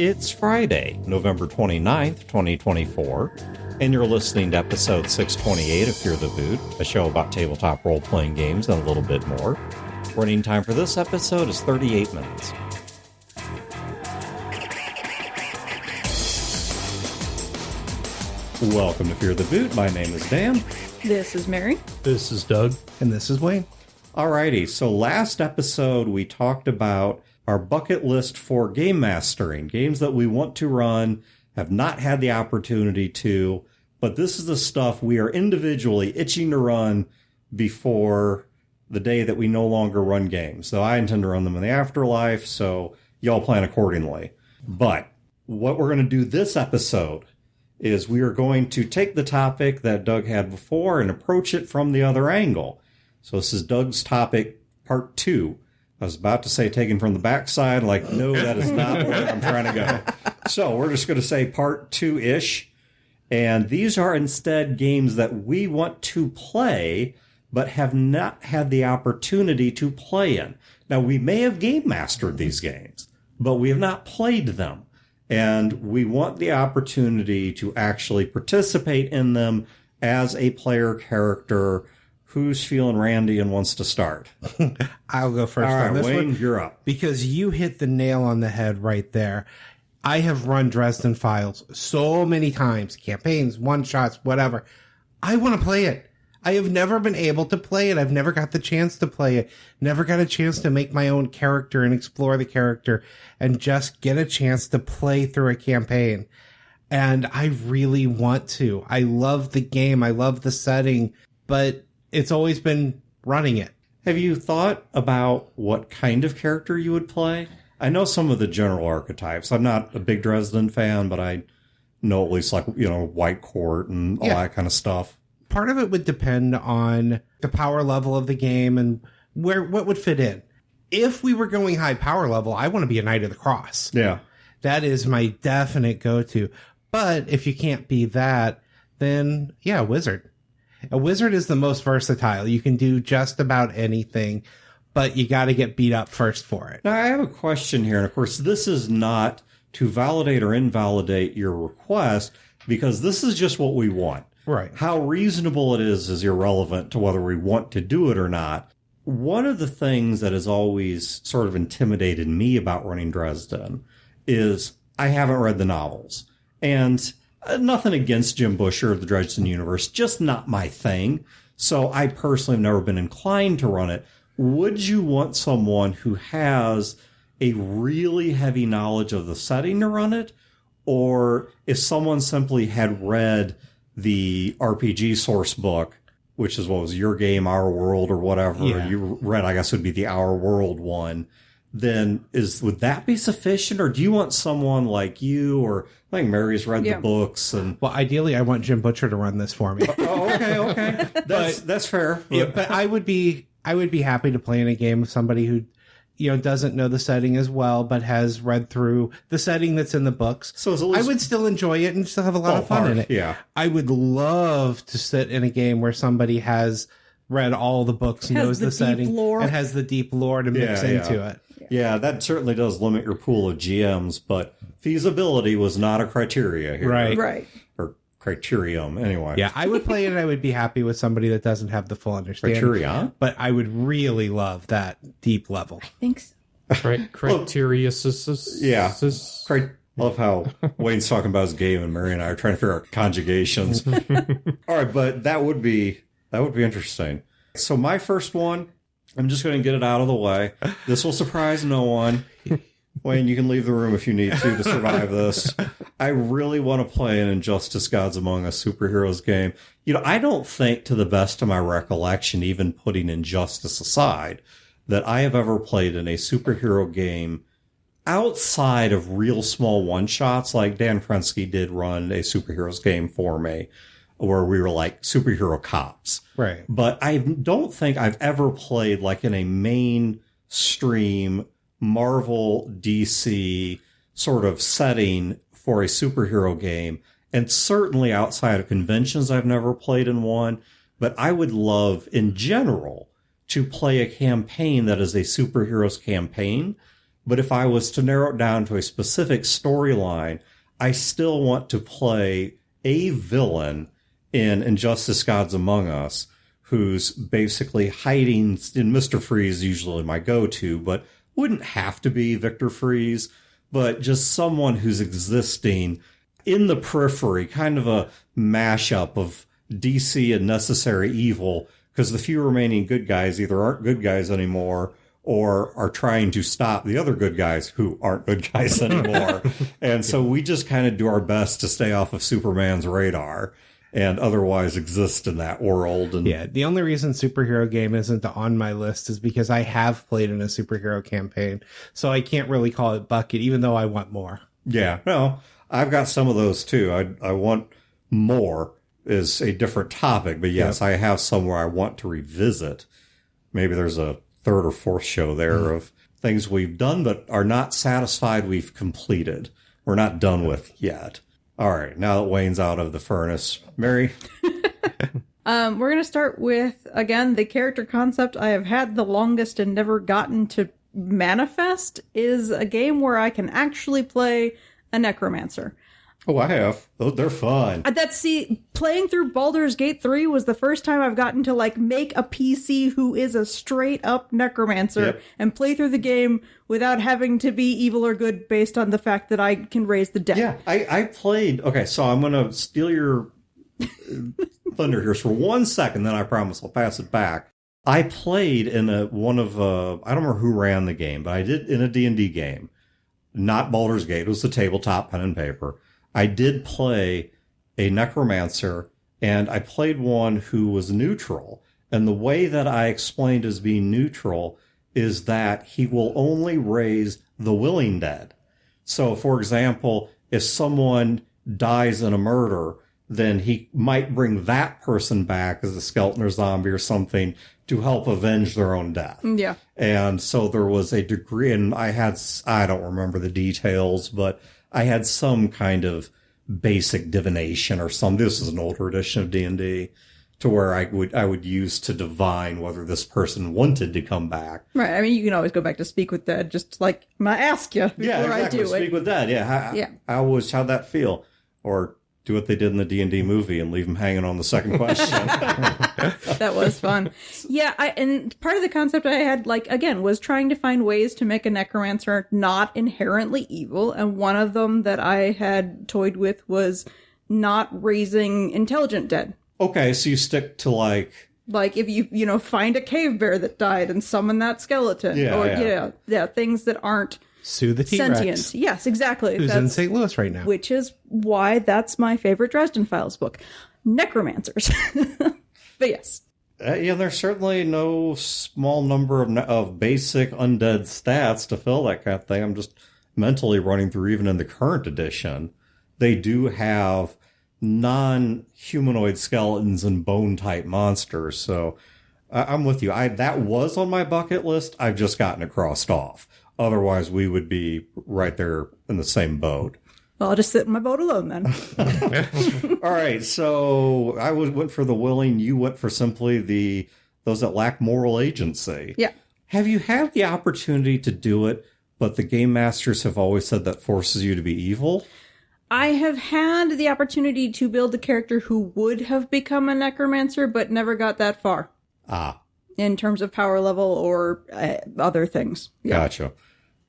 It's Friday, November 29th, 2024, and you're listening to episode 628 of Fear the Boot, a show about tabletop role-playing games and a little bit more. Running time for this episode is 38 minutes. Welcome to Fear the Boot. My name is Dan. This is Mary. This is Doug. And this is Wayne. Alrighty, so last episode we talked about our bucket list for game mastering, games that we want to run, have not had the opportunity to, but this is the stuff we are individually itching to run before the day that we no longer run games. So I intend to run them in the afterlife, so y'all plan accordingly. But what we're going to do this episode is we are going to take the topic that Doug had before and approach it from the other angle. So this is Doug's topic, part 2. I was about to say taken from the backside, like, no, that is not where I'm trying to go. So we're just going to say part 2-ish. And these are instead games that we want to play, but have not had the opportunity to play in. Now, we may have game mastered these games, but we have not played them. And we want the opportunity to actually participate in them as a player character. Who's feeling randy and wants to start? I'll go first. All right, on this Wayne, one, you're up. because you hit the nail on the head right there. I have run Dresden Files so many times, campaigns, one-shots, whatever. I want to play it. I have never been able to play it. I've never got the chance to play it. Never got a chance to make my own character and explore the character and just get a chance to play through a campaign. And I really want to. I love the game. I love the setting, but it's always been running it. Have you thought about what kind of character you would play? I know some of the general archetypes. I'm not a big Dresden fan, but I know at least, like, White Court and all that kind of stuff. Part of it would depend on the power level of the game and what would fit in. If we were going high power level, I want to be a Knight of the Cross. Yeah. That is my definite go-to. But if you can't be that, then a wizard. A wizard is the most versatile. You can do just about anything, but you got to get beat up first for it. Now, I have a question here, and of course, this is not to validate or invalidate your request, because this is just what we want. Right. How reasonable it is irrelevant to whether we want to do it or not. One of the things that has always sort of intimidated me about running Dresden is I haven't read the novels. And nothing against Jim Busher of the Dresden universe, just not my thing. So I personally have never been inclined to run it. Would you want someone who has a really heavy knowledge of the setting to run it? Or if someone simply had read the RPG source book, which is what was Your Game, Our World, or whatever, you read, I guess would be the Our World one, then would that be sufficient? Or do you want someone like you, or I think Mary's read the books? And well, ideally, I want Jim Butcher to run this for me. Okay. That's fair. But I would be happy to play in a game with somebody who, doesn't know the setting as well, but has read through the setting that's in the books. So at least I would still enjoy it and still have a lot of fun in it. Yeah. I would love to sit in a game where somebody has read all the books, knows the setting, and has the deep lore to mix into it. Yeah, that certainly does limit your pool of GMs, but feasibility was not a criteria here. Right. Or criterium, anyway. Yeah, I would play it and I would be happy with somebody that doesn't have the full understanding. Criteria? But I would really love that deep level. Thanks. Criteria. Yeah. I love how Wayne's talking about his game and Mary and I are trying to figure out conjugations. All right, but that would be interesting. So my first one, I'm just going to get it out of the way. This will surprise no one. Wayne, you can leave the room if you need to survive this. I really want to play an Injustice Gods Among Us superheroes game. I don't think, to the best of my recollection, even putting Injustice aside, that I have ever played in a superhero game outside of real small one-shots. Like Dan Krensky did run a superheroes game for me, where we were like superhero cops. Right. But I don't think I've ever played like in a mainstream Marvel DC sort of setting for a superhero game. And certainly outside of conventions, I've never played in one. But I would love, in general, to play a campaign that is a superheroes campaign, But if I was to narrow it down to a specific storyline, I still want to play a villain in Injustice Gods Among Us who's basically hiding in Mr. Freeze, usually my go-to, but wouldn't have to be Victor Freeze, but just someone who's existing in the periphery, kind of a mashup of DC and Necessary Evil, because the few remaining good guys either aren't good guys anymore or are trying to stop the other good guys who aren't good guys anymore. And so we just kind of do our best to stay off of Superman's radar and otherwise exist in that world. And yeah, the only reason superhero game isn't on my list is because I have played in a superhero campaign, so I can't really call it bucket, even though I want more. Yeah, no, I've got some of those too. I want more is a different topic, but yes, I have some where I want to revisit. Maybe there's a third or fourth show there of things we've done but are not satisfied we've completed. We're not done with yet. All right, now that Wayne's out of the furnace, Mary? We're going to start with, again, the character concept I have had the longest and never gotten to manifest is a game where I can actually play a necromancer. Oh, I have. They're fun. Playing through Baldur's Gate 3 was the first time I've gotten to, make a PC who is a straight-up necromancer and play through the game without having to be evil or good based on the fact that I can raise the dead. Yeah, I played... Okay, so I'm going to steal your thunder here for 1 second, then I promise I'll pass it back. I played in I don't remember who ran the game, but I did in a D&D game. Not Baldur's Gate. It was the tabletop pen and paper. I did play a necromancer, and I played one who was neutral. And the way that I explained as being neutral is that he will only raise the willing dead. So, for example, if someone dies in a murder, then he might bring that person back as a skeleton or zombie or something to help avenge their own death. Yeah. And so there was a degree, and I don't remember the details, but I had some kind of basic divination or something. This is an older edition of D&D to where I would use to divine whether this person wanted to come back. Right. I mean, you can always go back to speak with dead, just I'm going to ask you before exactly. I do Speak it. with dead. Yeah. How'd that feel? Or do what they did in the D&D movie and leave them hanging on the second question. That was fun. Yeah, and part of the concept I had, again, was trying to find ways to make a necromancer not inherently evil, and one of them that I had toyed with was not raising intelligent dead. Okay, so you stick to like if you find a cave bear that died and summon that skeleton. Things that aren't Sue the T-Rex. sentient. Yes, exactly. Who's in St. Louis right now. Which is why that's my favorite Dresden Files book. Necromancers. But yes. There's certainly no small number of basic undead stats to fill that kind of thing. I'm just mentally running through even in the current edition. They do have non-humanoid skeletons and bone-type monsters, so I'm with you. That was on my bucket list. I've just gotten it crossed off. Otherwise, we would be right there in the same boat. Well, I'll just sit in my boat alone then. All right, so I went for the willing. You went for simply those that lack moral agency. Yeah. Have you had the opportunity to do it, but the game masters have always said that forces you to be evil? I have had the opportunity to build a character who would have become a necromancer, but never got that far. Ah. In terms of power level or other things. Yeah. Gotcha.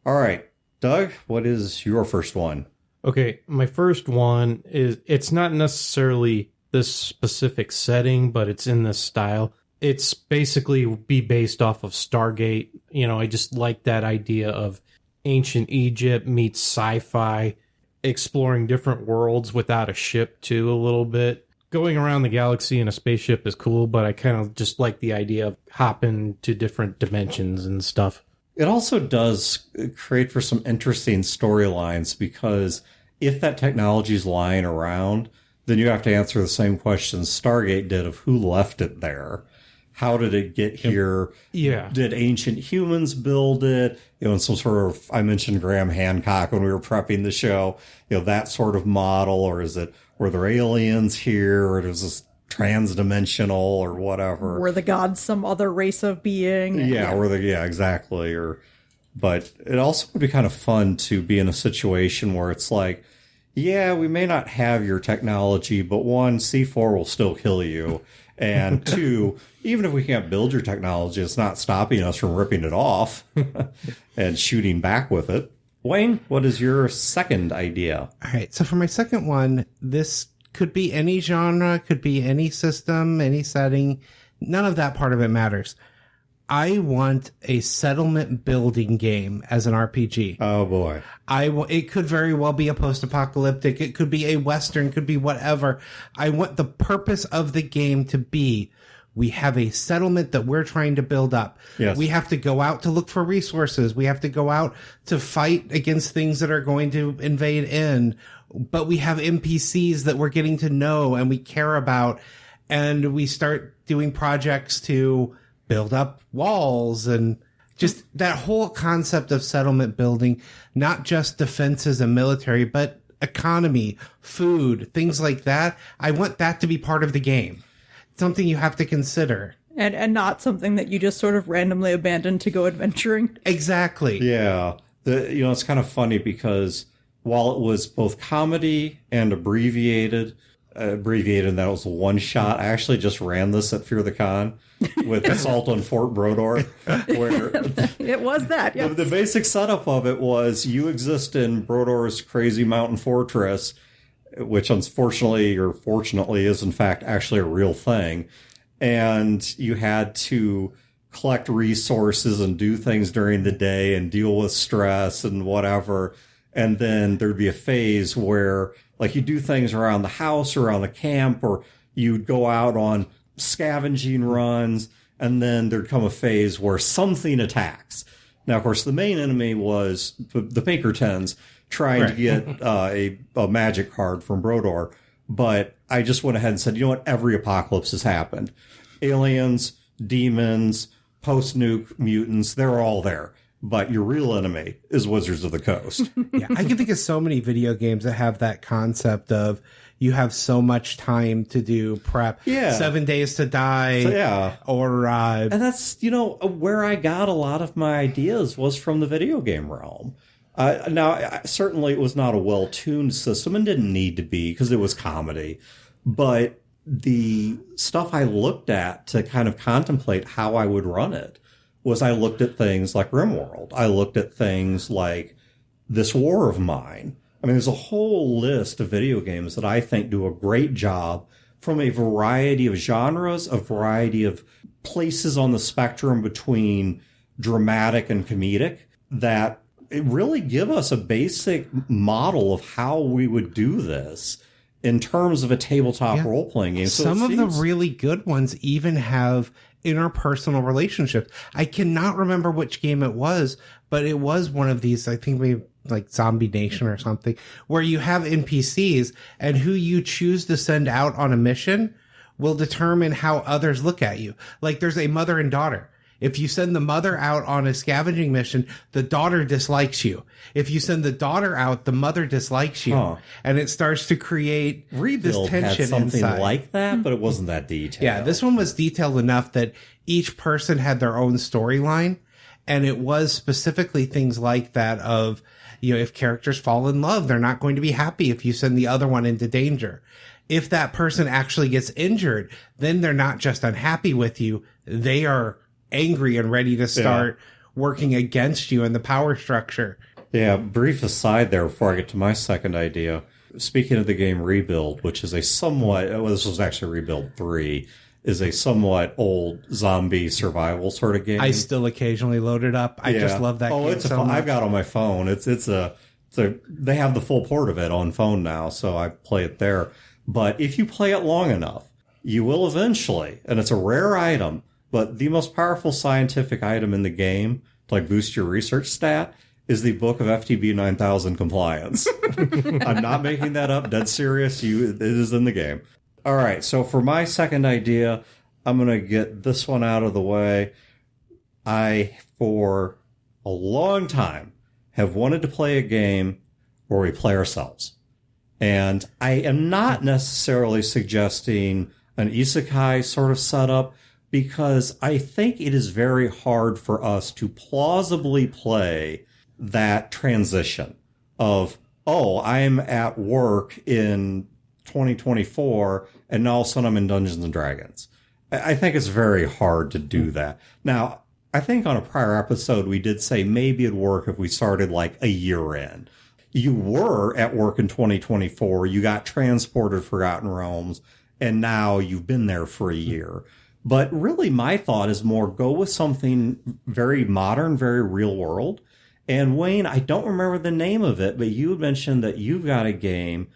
All right. Doug, what is your first one? Okay, my first one it's not necessarily this specific setting, but it's in this style. It's basically be based off of Stargate. I just like that idea of ancient Egypt meets sci-fi, exploring different worlds without a ship too a little bit. Going around the galaxy in a spaceship is cool, but I kind of just like the idea of hopping to different dimensions and stuff. It also does create for some interesting storylines because if that technology is lying around, then you have to answer the same questions Stargate did of who left it there. How did it get here? Yeah. Did ancient humans build it? In some sort of, I mentioned Graham Hancock when we were prepping the show, that sort of model, or were there aliens here, or is this trans-dimensional or whatever? Were the gods some other race of being? Yeah, exactly. Or But it also would be kind of fun to be in a situation where it's like, yeah, we may not have your technology, but one, C4 will still kill you. And two, even if we can't build your technology, it's not stopping us from ripping it off and shooting back with it. Wayne, what is your second idea? All right. So for my second one, this could be any genre, could be any system, any setting. None of that part of it matters. I want a settlement building game as an RPG. Oh boy. It could very well be a post-apocalyptic. It could be a Western, could be whatever. I want the purpose of the game to be, we have a settlement that we're trying to build up. Yes. We have to go out to look for resources. We have to go out to fight against things that are going to invade in. But we have NPCs that we're getting to know and we care about. And we start doing projects to build up walls and just that whole concept of settlement building, not just defenses and military, but economy, food, things like that. I want that to be part of the game. Something you have to consider. And not something that you just sort of randomly abandon to go adventuring. Exactly. Yeah. It's kind of funny because while it was both comedy and abbreviated, and that was a one shot, I actually just ran this at Fear the Con with Assault on Fort Brodor, where it was that. Yes. The basic setup of it was you exist in Brodor's crazy mountain fortress, which unfortunately or fortunately is in fact actually a real thing. And you had to collect resources and do things during the day and deal with stress and whatever. And then there'd be a phase where like you do things around the house or around the camp, or you'd go out on scavenging runs. And then there'd come a phase where something attacks. Now, of course, the main enemy was the Pinkertons trying to get a magic card from Brodor. But I just went ahead and said, you know what? Every apocalypse has happened. Aliens, demons, post-nuke mutants, they're all there. But your real enemy is Wizards of the Coast. Yeah, I can think of so many video games that have that concept of you have so much time to do prep. Yeah. 7 days to die. So, yeah. Or, and that's, where I got a lot of my ideas was from the video game realm. Now, certainly it was not a well-tuned system and didn't need to be because it was comedy. But the stuff I looked at to kind of contemplate how I would run it was I looked at things like RimWorld. I looked at things like This War of Mine. I mean, there's a whole list of video games that I think do a great job from a variety of genres, a variety of places on the spectrum between dramatic and comedic that it really give us a basic model of how we would do this in terms of a tabletop role-playing game. So some of the really good ones even have interpersonal relationships. I cannot remember which game it was, but it was one of these, I think maybe like Zombie Nation or something, where you have NPCs and who you choose to send out on a mission will determine how others look at you. Like there's a mother and daughter. If you send the mother out on a scavenging mission, the daughter dislikes you. If you send the daughter out, the mother dislikes you. Huh. And it starts to create Rebuild this tension had something inside. like that, but it wasn't that detailed. Yeah, this one was detailed enough that each person had their own storyline. And it was specifically things like that of, if characters fall in love, they're not going to be happy if you send the other one into danger. If that person actually gets injured, then they're not just unhappy with you. They are angry and ready to start working against you in the power structure. Yeah, brief aside there before I get to my second idea. Speaking of the game Rebuild, which is a somewhat, this was actually Rebuild 3, is a somewhat old zombie survival sort of game. I still occasionally load it up. I just love that game it's so much. I've got it on my phone. They have the full port of it on phone now, so I play it there. But if you play it long enough, you will eventually, and it's a rare item, but the most powerful scientific item in the game to boost your research stat is the book of FTB 9000 compliance. I'm not making that up. Dead serious. It is in the game. All right. So for my second idea, I'm going to get this one out of the way. I, for a long time, have wanted to play a game where we play ourselves. And I am not necessarily suggesting an isekai sort of setup, because I think it is very hard for us to plausibly play that transition of, oh, I'm at work in 2024 and now all of a sudden I'm in Dungeons and Dragons. I think it's very hard to do that. Now, I think on a prior episode we did say maybe it'd work if we started like a year in. You were at work in 2024, you got transported Forgotten Realms, and now you've been there for a year. But really my thought is more go with something very modern, very real world. And Wayne, I don't remember the name of it, but you mentioned that you've got a game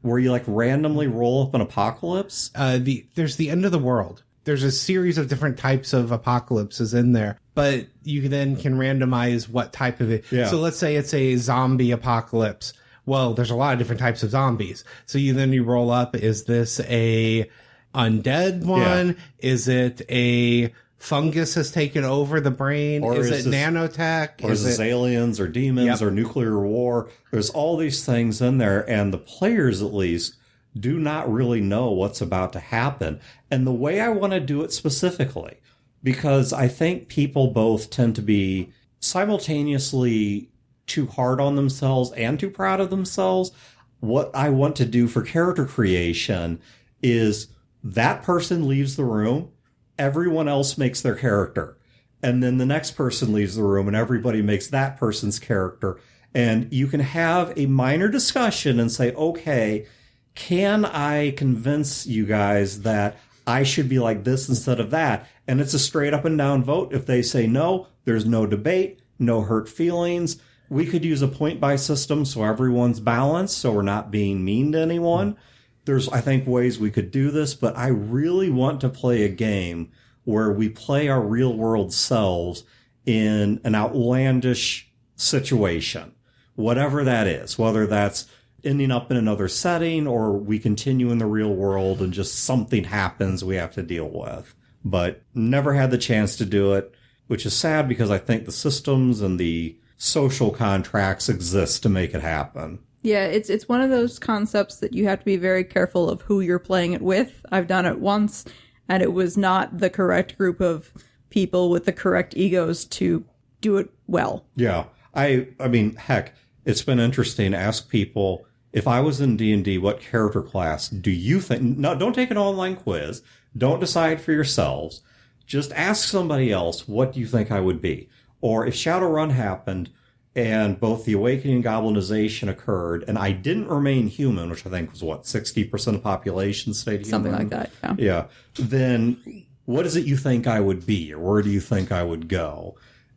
where you like randomly roll up an apocalypse. There's the end of the world. There's a series of different types of apocalypses in there, but you then can randomize what type of it. Yeah. So let's say it's a zombie apocalypse. Well, there's a lot of different types of zombies. So you roll up, is this a undead one? Yeah. Is it a fungus has taken over the brain? Or is it nanotech? Or is it aliens or demons or nuclear war? There's all these things in there, and the players at least do not really know what's about to happen. And the way I want to do it specifically, because I think people both tend to be simultaneously too hard on themselves and too proud of themselves. What I want to do for character creation is that person leaves the room, everyone else makes their character. And then the next person leaves the room and everybody makes that person's character. And you can have a minor discussion and say, okay, can I convince you guys that I should be like this instead of that? And it's a straight up and down vote. If they say no, there's no debate, no hurt feelings. We could use a point buy system so everyone's balanced, so we're not being mean to anyone. There's, I think, ways we could do this, but I really want to play a game where we play our real world selves in an outlandish situation, whatever that is, whether that's ending up in another setting or we continue in the real world and just something happens we have to deal with. But never had the chance to do it, which is sad because I think the systems and the social contracts exist to make it happen. Yeah, it's one of those concepts that you have to be very careful of who you're playing it with. I've done it once, and it was not the correct group of people with the correct egos to do it well. Yeah. I mean, heck, it's been interesting to ask people, if I was in D&D, what character class do you think... No, don't take an online quiz. Don't decide for yourselves. Just ask somebody else, what do you think I would be? Or if Shadowrun happened and both the Awakening and Goblinization occurred and I didn't remain human, which I think was, 60% of the population stayed human? Something like that, yeah. Yeah. Then what is it you think I would be, or where do you think I would go?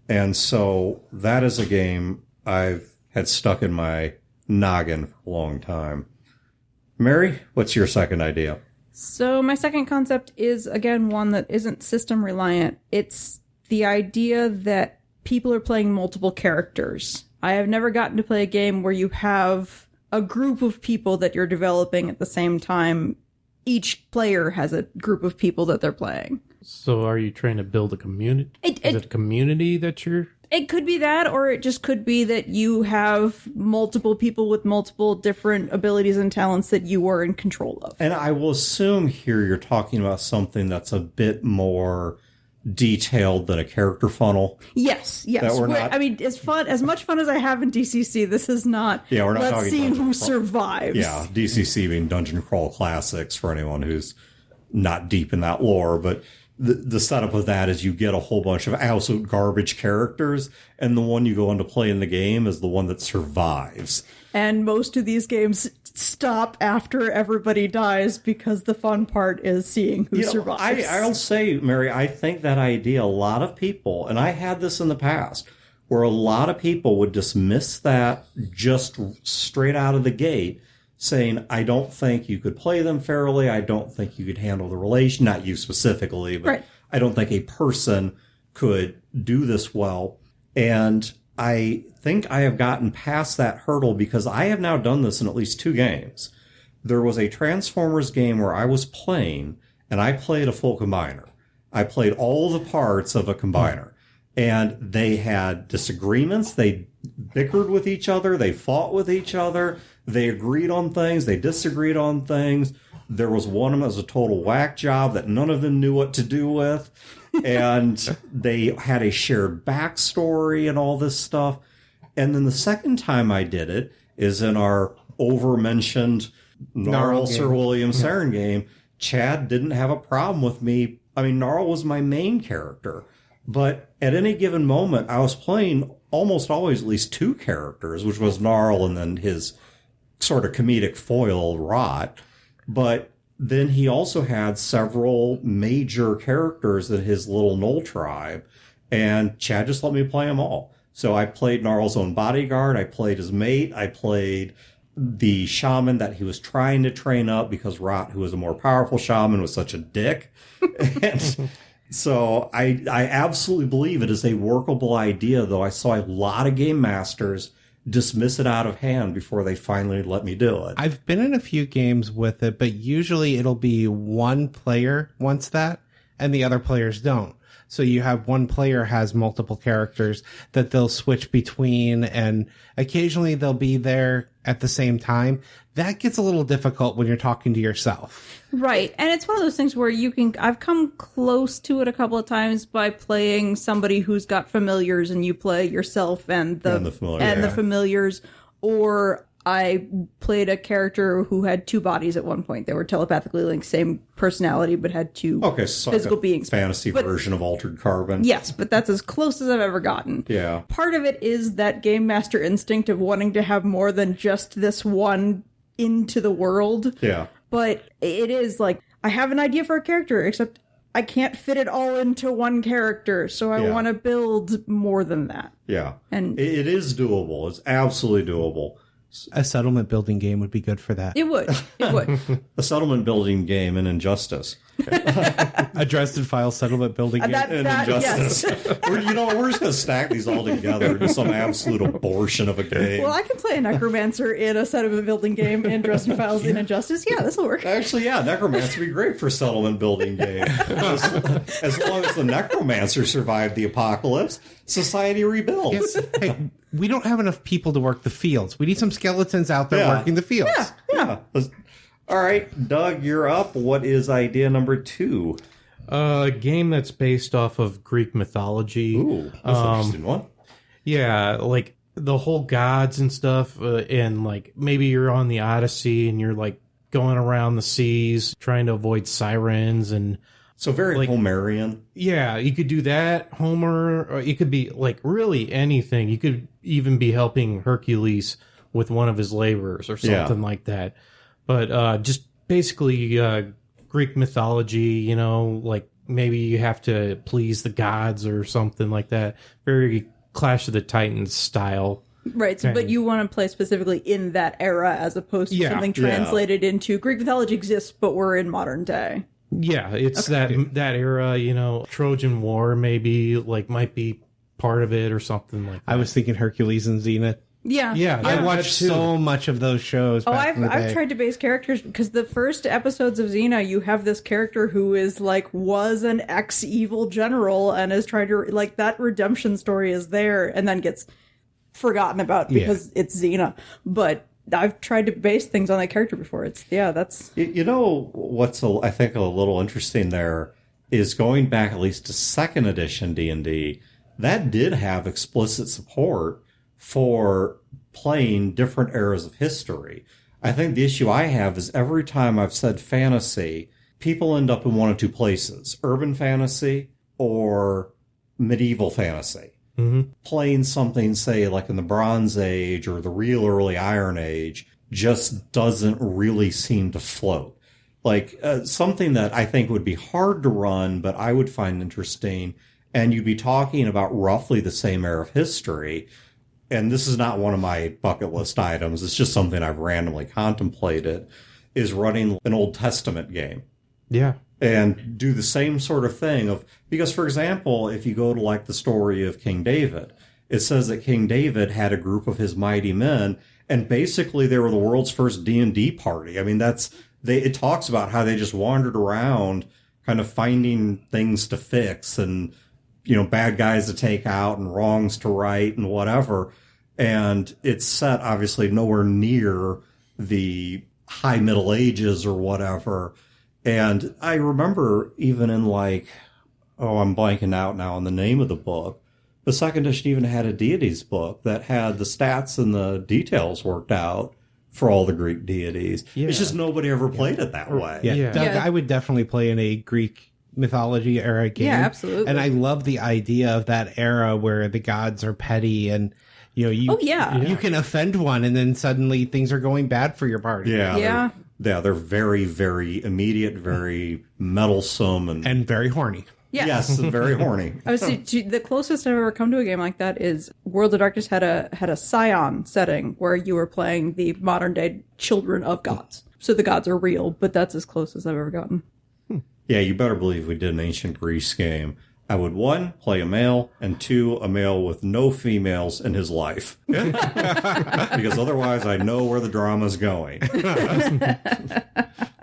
And so that is a game I've had stuck in my noggin for a long time. Mary, what's your second idea? So my second concept is, again, one that isn't system reliant. It's the idea that people are playing multiple characters. I have never gotten to play a game where you have a group of people that you're developing at the same time. Each player has a group of people that they're playing. So are you trying to build a community? Is it a community that you're... It could be that, or it just could be that you have multiple people with multiple different abilities and talents that you are in control of. And I will assume here you're talking about something that's a bit more detailed than a character funnel. Yes. Not... I mean, as much fun as I have in DCC, this is not. Yeah, we're not. Let's see who survives. Yeah, DCC being Dungeon Crawl Classics for anyone who's not deep in that lore, but the setup of that is you get a whole bunch of absolute garbage characters, and the one you go on to play in the game is the one that survives. And most of these games stop after everybody dies because the fun part is seeing who survives. I'll say, Mary, I think that idea, a lot of people, and I had this in the past, where a lot of people would dismiss that just straight out of the gate, saying, I don't think you could play them fairly. I don't think you could handle the relation. Not you specifically, but right. I don't think a person could do this well. And I think I have gotten past that hurdle because I have now done this in at least 2 games. There was a Transformers game where I was playing, and I played a full combiner. I played all the parts of a combiner. And they had disagreements. They bickered with each other. They fought with each other. They agreed on things. They disagreed on things. There was one of them that was a total whack job that none of them knew what to do with. And they had a shared backstory and all this stuff. And then the second time I did it is in our over-mentioned Gnarl Sir William Saren game. Chad didn't have a problem with me. I mean, Gnarl was my main character. But at any given moment, I was playing almost always at least two characters, which was Gnarl and then his sort of comedic foil, Rot. But then he also had several major characters in his little Knoll tribe, and Chad just let me play them all. So I played Gnarl's own bodyguard, I played his mate, I played the shaman that he was trying to train up because Rot, who was a more powerful shaman, was such a dick. And so I absolutely believe it is a workable idea, though I saw a lot of game masters dismiss it out of hand before they finally let me do it. I've been in a few games with it, but usually it'll be one player wants that and the other players don't. So you have one player has multiple characters that they'll switch between, and occasionally they'll be there at the same time. That gets a little difficult when you're talking to yourself. Right. And it's one of those things where I've come close to it a couple of times by playing somebody who's got familiars, and you play yourself and the familiars, or I played a character who had two bodies at one point. They were telepathically linked, same personality, but had two physical beings. Fantasy version of Altered Carbon. Yes, but that's as close as I've ever gotten. Yeah. Part of it is that game master instinct of wanting to have more than just this one into the world. Yeah. But it is like, I have an idea for a character, except I can't fit it all into one character, so I want to build more than that. Yeah. And it is doable. It's absolutely doable. A settlement building game would be good for that. It would. It would. A settlement building game in Injustice. A Dresden Files settlement building game. In Injustice. Yes. We're just going to stack these all together into some absolute abortion of a game. Well, I can play a necromancer in a settlement building game in Dresden Files in Injustice. Yeah, this will work. Actually, yeah, necromancer would be great for a settlement building game. As long as the necromancer survived the apocalypse, society rebuilds. Yes. Hey, we don't have enough people to work the fields. We need some skeletons out there working the fields. Yeah. All right, Doug, you're up. What is idea number 2? A game that's based off of Greek mythology. Ooh, that's an interesting one. Yeah, like the whole gods and stuff, and like maybe you're on the Odyssey and you're like going around the seas trying to avoid sirens and so very like, Homerian. Yeah, you could do that, Homer, or it could be like really anything. You could even be helping Hercules with one of his labors or something like that. But just basically Greek mythology, like maybe you have to please the gods or something like that. Very Clash of the Titans style. Right, so, but you want to play specifically in that era as opposed to something translated into Greek mythology exists, but we're in modern day. Yeah, it's that era, Trojan War maybe might be part of it or something like that. I was thinking Hercules and Zenith. Yeah. I watched so much of those shows. I've tried to base characters because the first episodes of Xena, you have this character who is was an ex-evil general and is trying to that redemption story is there and then gets forgotten about because it's Xena. But I've tried to base things on that character before. That's what's I think a little interesting there is going back at least to 2nd edition D&D. That did have explicit support for playing different eras of history. I think the issue I have is every time I've said fantasy, people end up in one of two places: urban fantasy or medieval fantasy. Mm-hmm. Playing something, say, like in the Bronze Age or the real early Iron Age just doesn't really seem to float. Something that I think would be hard to run, but I would find interesting, and you'd be talking about roughly the same era of history. And this is not one of my bucket list items, it's just something I've randomly contemplated, is running an Old Testament game. Yeah. And do the same sort of thing because, for example, if you go to the story of King David, it says that King David had a group of his mighty men, and basically they were the world's first D&D party. I mean, it talks about how they just wandered around kind of finding things to fix and, bad guys to take out and wrongs to right and whatever. And it's set obviously nowhere near the high Middle Ages or whatever. And I remember even in like, I'm blanking out now on the name of the book. The second edition even had a deities book that had the stats and the details worked out for all the Greek deities. Yeah. It's just nobody ever played it that way. Yeah. Doug, I would definitely play in a Greek mythology era game. Yeah, absolutely. And I love the idea of that era where the gods are petty and you can offend one and then suddenly things are going bad for your party. Yeah. They're very, very immediate, very meddlesome and very horny. Yeah. Yes, very horny. I would say the closest I've ever come to a game like that is World of Darkness had a Scion setting where you were playing the modern day children of gods. So the gods are real, but that's as close as I've ever gotten. Yeah, you better believe we did an ancient Greece game. I would, 1, play a male, and 2, a male with no females in his life. Because otherwise I know where the drama's going.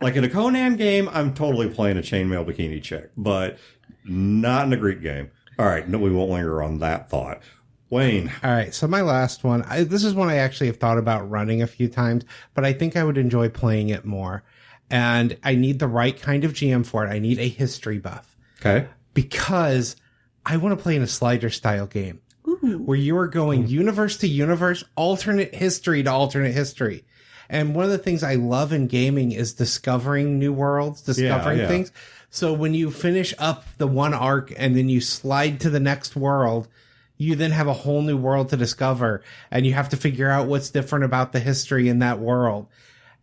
Like in a Conan game, I'm totally playing a chainmail bikini chick, but not in a Greek game. All right, no, we won't linger on that thought. Wayne. All right, so my last one. This is one I actually have thought about running a few times, but I think I would enjoy playing it more. And I need the right kind of GM for it. I need a history buff. Okay. Because I want to play in a slider style game. Ooh. Where you are going universe to universe, alternate history to alternate history. And one of the things I love in gaming is discovering new worlds, discovering things. So when you finish up the one arc and then you slide to the next world, you then have a whole new world to discover. And you have to figure out what's different about the history in that world.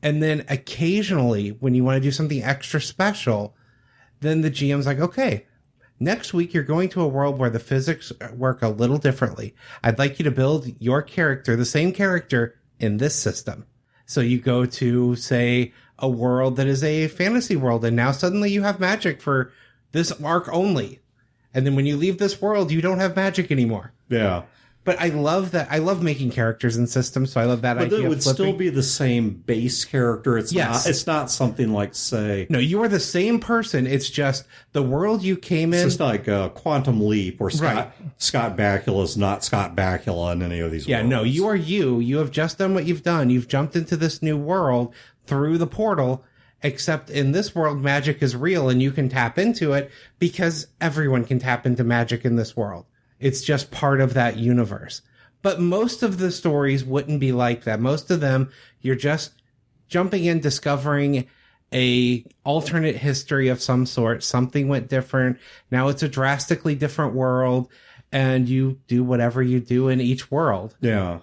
And then occasionally, when you want to do something extra special, then the GM's like, okay, next week you're going to a world where the physics work a little differently. I'd like you to build your character, the same character, in this system. So you go to, say, a world that is a fantasy world, and now suddenly you have magic for this arc only. And then when you leave this world, you don't have magic anymore. Yeah. But I love that. I love making characters in systems, so I love that idea. But it would still be the same base character. It's not something like, say... No, you are the same person. It's just the world you came in... It's just like Quantum Leap or Scott Bakula is not Scott Bakula in any of these worlds. No, you are you. You have just done what you've done. You've jumped into this new world through the portal, except in this world, magic is real and you can tap into it because everyone can tap into magic in this world. It's just part of that universe. But most of the stories wouldn't be like that. Most of them, you're just jumping in, discovering a alternate history of some sort. Something went different. Now it's a drastically different world, and you do whatever you do in each world. Yeah.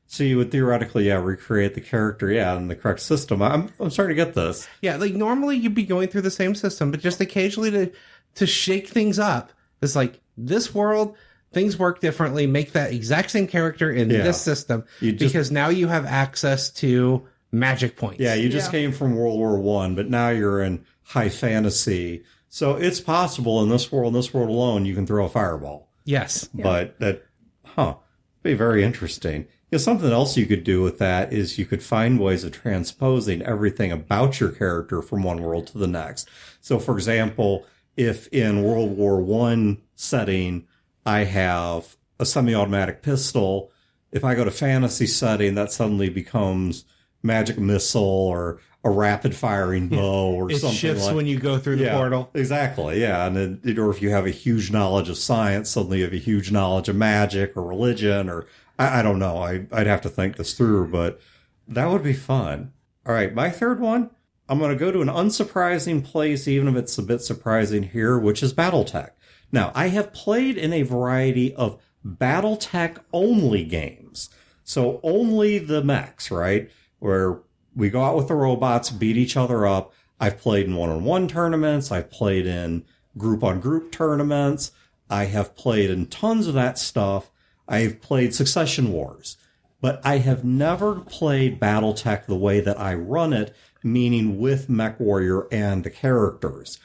So you would theoretically, recreate the character, in the correct system. I'm starting to get this. Yeah, like normally you'd be going through the same system, but just occasionally to shake things up. It's like, this world... Things work differently. Make that exact same character in this system because now you have access to magic points. Yeah, you just came from World War I, but now you're in high fantasy. So it's possible in this world alone, you can throw a fireball. Yes. But be very interesting. Something else you could do with that is you could find ways of transposing everything about your character from one world to the next. So, for example, if in World War I setting... I have a semi-automatic pistol. If I go to fantasy setting, that suddenly becomes magic missile or a rapid firing bow or something. It shifts when you go through the portal. Exactly, And then, or if you have a huge knowledge of science, suddenly you have a huge knowledge of magic or religion or I don't know. I'd have to think this through, but that would be fun. All right, my third one, I'm going to go to an unsurprising place, even if it's a bit surprising here, which is Battletech. Now, I have played in a variety of Battletech-only games. So only the mechs, right? Where we go out with the robots, beat each other up. I've played in one-on-one tournaments. I've played in group-on-group tournaments. I have played in tons of that stuff. I've played Succession Wars. But I have never played Battletech the way that I run it, meaning with Mechwarrior and the characters.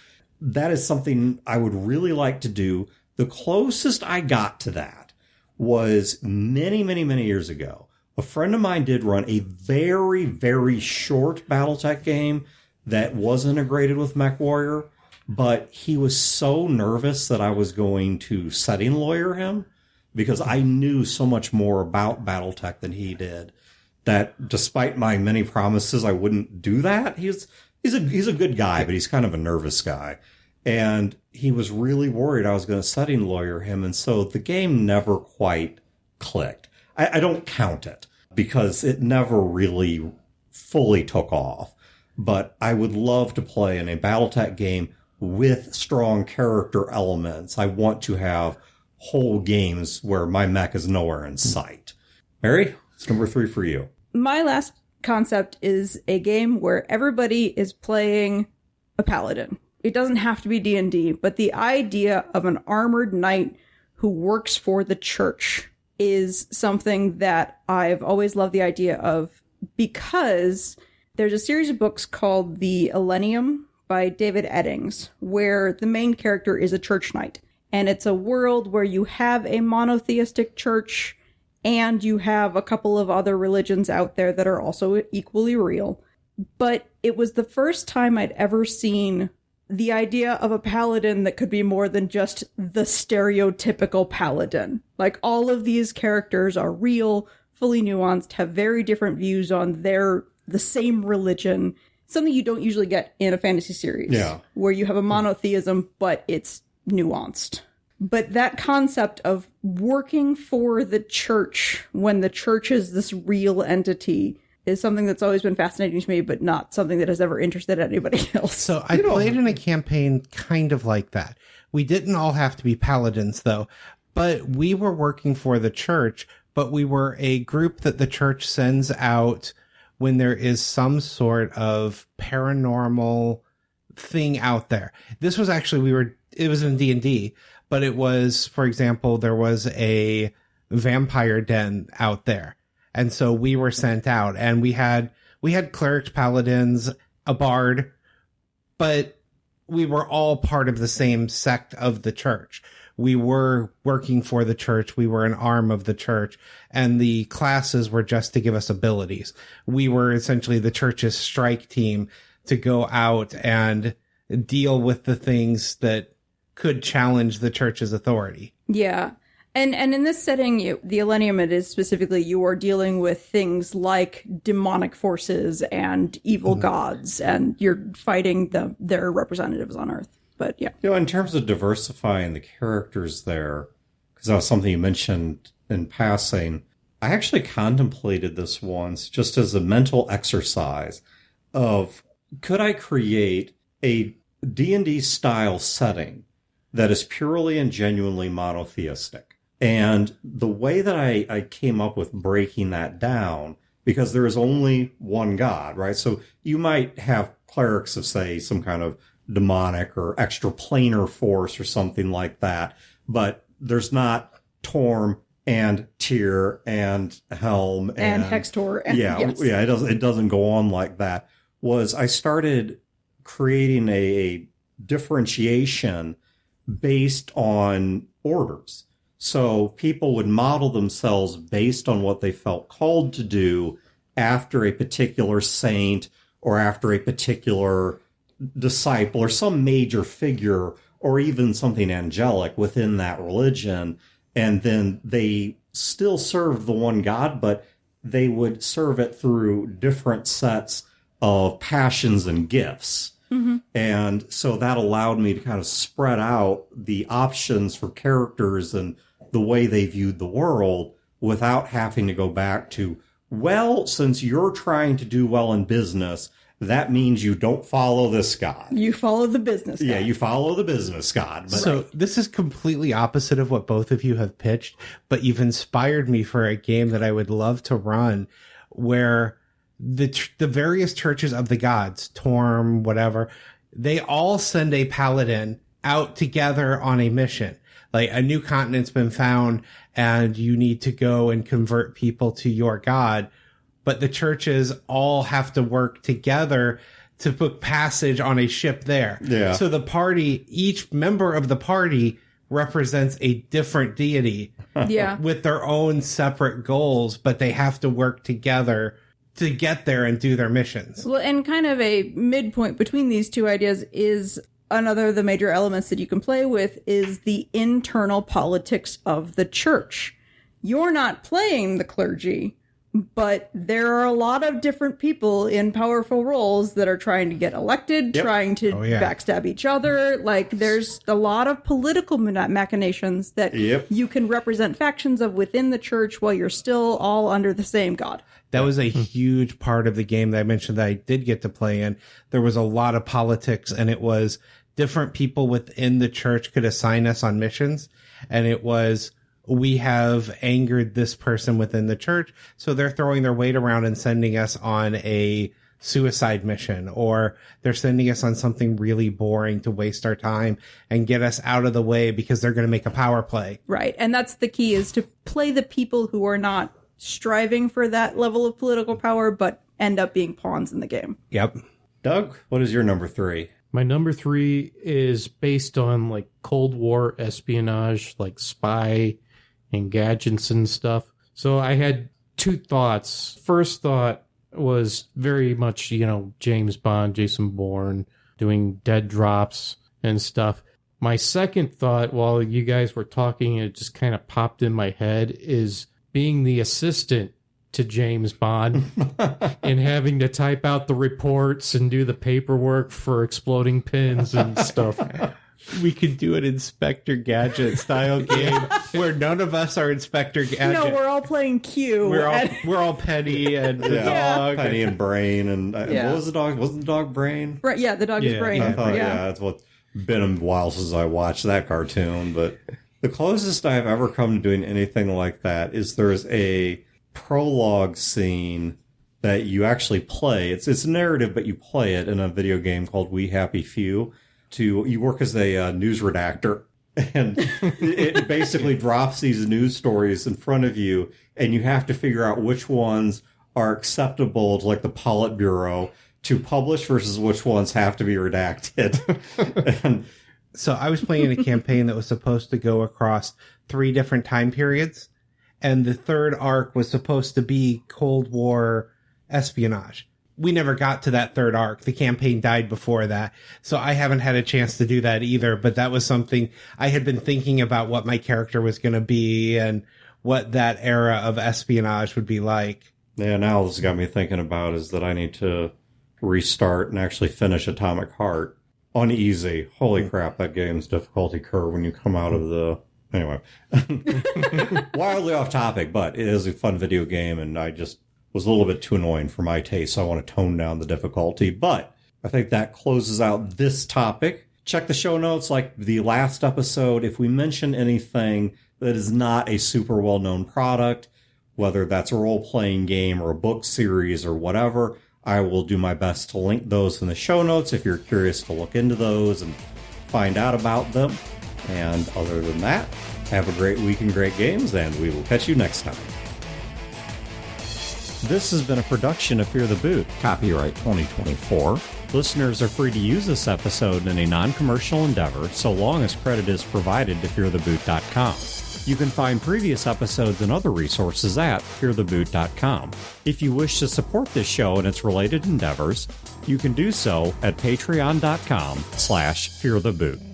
That is something I would really like to do. The closest I got to that was many, many, many years ago. A friend of mine did run a very, very short Battletech game that was integrated with Mechwarrior, but he was so nervous that I was going to setting lawyer him because I knew so much more about Battletech than he did. that despite my many promises, I wouldn't do that. He's a good guy, but he's kind of a nervous guy. And he was really worried I was going to setting lawyer him. And so the game never quite clicked. I don't count it because it never really fully took off. But I would love to play in a Battletech game with strong character elements. I want to have whole games where my mech is nowhere in sight. Mary, it's number 3 for you. My last concept is a game where everybody is playing a paladin. It doesn't have to be D&D, but the idea of an armored knight who works for the church is something that I've always loved the idea of, because there's a series of books called The Elenium by David Eddings, where the main character is a church knight. And it's a world where you have a monotheistic church and you have a couple of other religions out there that are also equally real. But it was the first time I'd ever seen the idea of a paladin that could be more than just the stereotypical paladin. Like, all of these characters are real, fully nuanced, have very different views on the same religion. Something you don't usually get in a fantasy series. Yeah. Where you have a monotheism, but it's nuanced. But that concept of working for the church when the church is this real entity is something that's always been fascinating to me, but not something that has ever interested anybody else. So I played in a campaign kind of like that. We didn't all have to be paladins, though, but we were working for the church, but we were a group that the church sends out when there is some sort of paranormal thing out there. This was actually, it was in D&D, but it was, for example, there was a vampire den out there. And so we were sent out, and we had clerics, paladins, a bard, but we were all part of the same sect of the church. We were working for the church. We were an arm of the church, and the classes were just to give us abilities. We were essentially the church's strike team to go out and deal with the things that could challenge the church's authority. Yeah. And in this setting, the Elenium, it is specifically, you are dealing with things like demonic forces and evil gods, and you're fighting their representatives on Earth. But yeah. In terms of diversifying the characters there, because that was something you mentioned in passing, I actually contemplated this once just as a mental exercise of, could I create a D&D style setting that is purely and genuinely monotheistic? And the way that I came up with breaking that down, because there is only one God, right? So you might have clerics of, say, some kind of demonic or extraplanar force or something like that, but there's not Torm and Tyr and Helm and Hextor. It doesn't go on like that. I started creating a differentiation based on orders. So people would model themselves based on what they felt called to do after a particular saint or after a particular disciple or some major figure or even something angelic within that religion. And then they still serve the one God, but they would serve it through different sets of passions and gifts. Mm-hmm. And so that allowed me to kind of spread out the options for characters and the way they viewed the world without having to go back to, well, since you're trying to do well in business, that means you don't follow this god. You follow the business god. Yeah, you follow the business god. But so this is completely opposite of what both of you have pitched, but you've inspired me for a game that I would love to run where the various churches of the gods, Torm, whatever, they all send a paladin out together on a mission. Like, a new continent's been found and you need to go and convert people to your god. But the churches all have to work together to book passage on a ship there. Yeah. So the party, each member of the party represents a different deity. Yeah. With their own separate goals, but they have to work together to get there and do their missions. Well, and kind of a midpoint between these two ideas is another of the major elements that you can play with is the internal politics of the church. You're not playing the clergy, but there are a lot of different people in powerful roles that are trying to get elected, trying to backstab each other. Like, there's a lot of political machinations that you can represent factions of within the church while you're still all under the same god. That was a huge part of the game that I mentioned that I did get to play in. There was a lot of politics, and it was different people within the church could assign us on missions. And it was, we have angered this person within the church, so they're throwing their weight around and sending us on a suicide mission, or they're sending us on something really boring to waste our time and get us out of the way because they're going to make a power play. Right. And that's the key, is to play the people who are not striving for that level of political power, but end up being pawns in the game. Yep. Doug, what is your number 3? My number 3 is based on like Cold War espionage, like spy and gadgets and stuff. So I had 2 thoughts. First thought was very much, James Bond, Jason Bourne, doing dead drops and stuff. My second thought, while you guys were talking, it just kind of popped in my head, is being the assistant to James Bond and having to type out the reports and do the paperwork for exploding pins and stuff. We could do an Inspector Gadget style game where none of us are Inspector Gadget. No, we're all playing Q. We're all Penny and the dog. Penny and Brain. And what was the dog? Wasn't the dog Brain? Right, yeah, the dog is Brain. I thought, that's what been a while since I watched that cartoon. But the closest I've ever come to doing anything like that is there's a prologue scene that you actually play. It's narrative, but you play it in a video game called We Happy Few. You work as a news redactor, and it basically drops these news stories in front of you, and you have to figure out which ones are acceptable to like the Politburo to publish versus which ones have to be redacted. And so I was playing a campaign that was supposed to go across 3 different time periods, and the third arc was supposed to be Cold War espionage. We never got to that third arc. The campaign died before that. So I haven't had a chance to do that either, but that was something I had been thinking about, what my character was going to be and what that era of espionage would be like. Yeah, now this got me thinking about is that I need to restart and actually finish Atomic Heart on easy. Holy crap, that game's difficulty curve when you come out of the... Anyway, wildly off topic, but it is a fun video game, and I just was a little bit too annoying for my taste, so I want to tone down the difficulty. But I think that closes out this topic. Check the show notes like the last episode. If we mention anything that is not a super well-known product, whether that's a role-playing game or a book series or whatever, I will do my best to link those in the show notes if you're curious to look into those and find out about them. And other than that, have a great week and great games, and we will catch you next time. This has been a production of Fear the Boot, copyright 2024. Listeners are free to use this episode in a non-commercial endeavor, so long as credit is provided to feartheboot.com. You can find previous episodes and other resources at feartheboot.com. If you wish to support this show and its related endeavors, you can do so at patreon.com/feartheboot.